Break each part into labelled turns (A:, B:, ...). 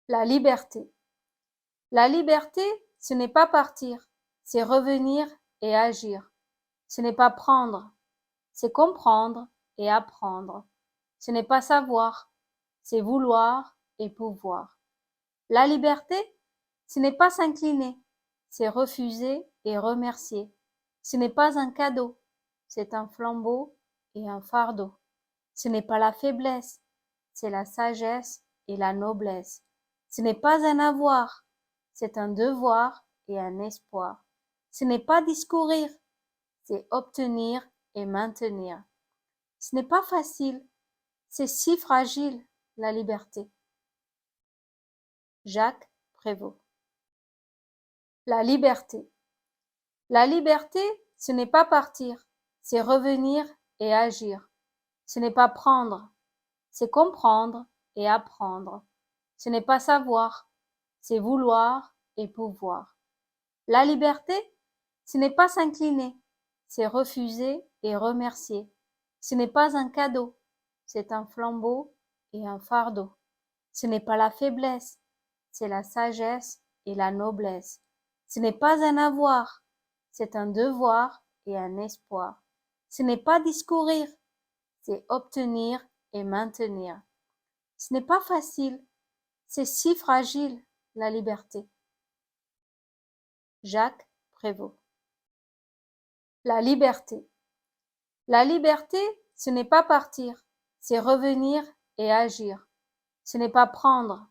A: La liberté. La liberté, ce n'est pas partir, c'est revenir et agir. Ce n'est pas prendre, c'est comprendre et apprendre. Ce n'est pas savoir, c'est vouloir et pouvoir. La liberté, ce n'est pas s'incliner, c'est refuser et remercier. Ce n'est pas un cadeau, c'est un flambeau et un fardeau. Ce n'est pas la faiblesse, c'est la sagesse et la noblesse. Ce n'est pas un avoir, c'est un devoir et un espoir. Ce n'est pas discourir, c'est obtenir et maintenir. Ce n'est pas facile, c'est si fragile, la liberté. Jacques Prévost. La liberté. La liberté, ce n'est pas partir, c'est revenir et agir. Ce n'est pas prendre, c'est comprendre et apprendre. Ce n'est pas savoir, c'est vouloir et pouvoir. La liberté, ce n'est pas s'incliner, c'est refuser et remercier. Ce n'est pas un cadeau, c'est un flambeau et un fardeau. Ce n'est pas la faiblesse, c'est la sagesse et la noblesse. Ce n'est pas un avoir, c'est un devoir et un espoir. Ce n'est pas discourir, c'est obtenir et maintenir. Ce n'est pas facile, c'est si fragile, la liberté. Jacques Prévost. La liberté. La liberté, ce n'est pas partir, c'est revenir et agir. Ce n'est pas prendre,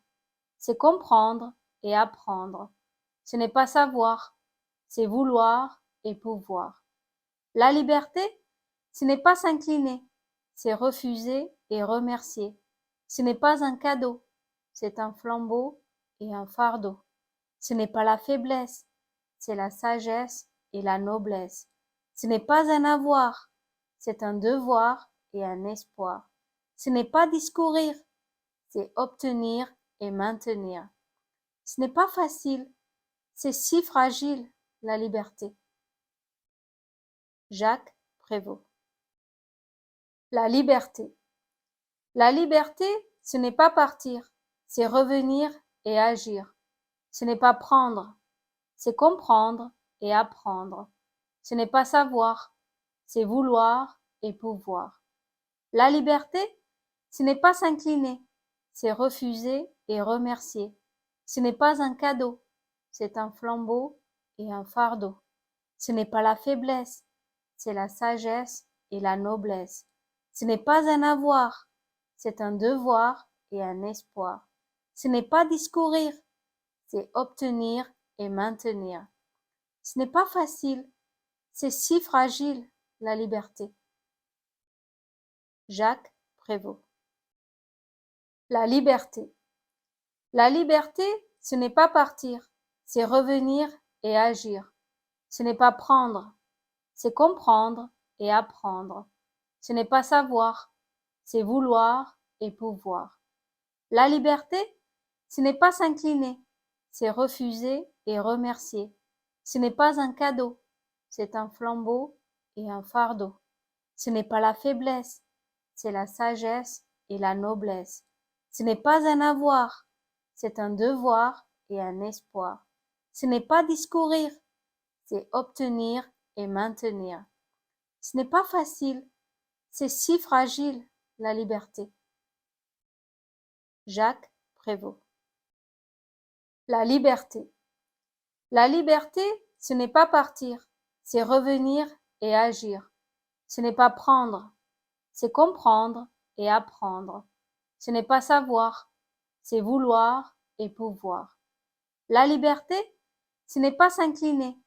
A: c'est comprendre et apprendre. Ce n'est pas savoir, c'est vouloir et pouvoir. La liberté, ce n'est pas s'incliner, c'est refuser et remercier. Ce n'est pas un cadeau, c'est un flambeau et un fardeau. Ce n'est pas la faiblesse, c'est la sagesse et la noblesse. Ce n'est pas un avoir, c'est un devoir et un espoir. Ce n'est pas discourir, c'est obtenir et maintenir. Ce n'est pas facile, c'est si fragile, la liberté. Jacques Prévost. La liberté. La liberté, ce n'est pas partir, c'est revenir et agir. Ce n'est pas prendre, c'est comprendre et apprendre. Ce n'est pas savoir, c'est vouloir et pouvoir. La liberté, ce n'est pas s'incliner, c'est refuser et remercier. Ce n'est pas un cadeau, c'est un flambeau et un fardeau. Ce n'est pas la faiblesse, c'est la sagesse et la noblesse. Ce n'est pas un avoir, c'est un devoir et un espoir. Ce n'est pas discourir, c'est obtenir et maintenir. Ce n'est pas facile, c'est si fragile, la liberté. Jacques Prévost. La liberté. La liberté, ce n'est pas partir, c'est revenir et agir. Ce n'est pas prendre, c'est comprendre et apprendre. Ce n'est pas savoir, c'est vouloir et pouvoir. La liberté, ce n'est pas s'incliner, c'est refuser et remercier. Ce n'est pas un cadeau, c'est un flambeau et un fardeau. Ce n'est pas la faiblesse, c'est la sagesse et la noblesse. Ce n'est pas un avoir, c'est un devoir et un espoir. Ce n'est pas discourir, c'est obtenir et maintenir. Ce n'est pas facile, c'est si fragile, la liberté. Jacques Prévost. La liberté. La liberté, ce n'est pas partir, c'est revenir et agir. Ce n'est pas prendre, c'est comprendre et apprendre. Ce n'est pas savoir, c'est vouloir et pouvoir. La liberté, ce n'est pas s'incliner,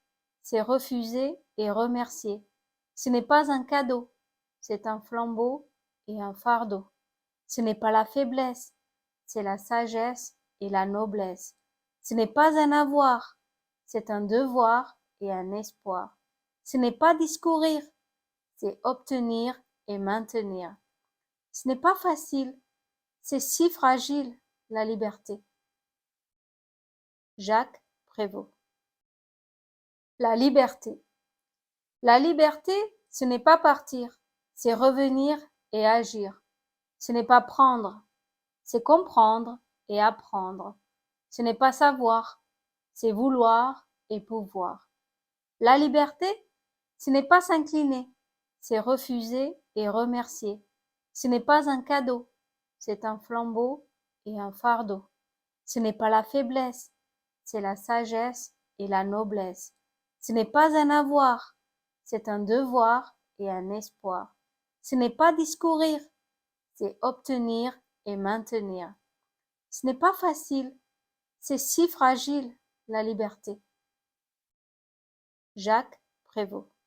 A: c'est refuser et remercier. Ce n'est pas un cadeau, c'est un flambeau et un fardeau. Ce n'est pas la faiblesse, c'est la sagesse et la noblesse. Ce n'est pas un avoir, c'est un devoir et un espoir. Ce n'est pas discourir, c'est obtenir et maintenir. Ce n'est pas facile, c'est si fragile, la liberté. Jacques Prévost. La liberté. La liberté, ce n'est pas partir, c'est revenir et agir. Ce n'est pas prendre, c'est comprendre et apprendre. Ce n'est pas savoir, c'est vouloir et pouvoir. La liberté, ce n'est pas s'incliner, c'est refuser et remercier. Ce n'est pas un cadeau, c'est un flambeau et un fardeau. Ce n'est pas la faiblesse, c'est la sagesse et la noblesse. Ce n'est pas un avoir, c'est un devoir et un espoir. Ce n'est pas discourir, c'est obtenir et maintenir. Ce n'est pas facile, c'est si fragile, la liberté. Jacques Prévost.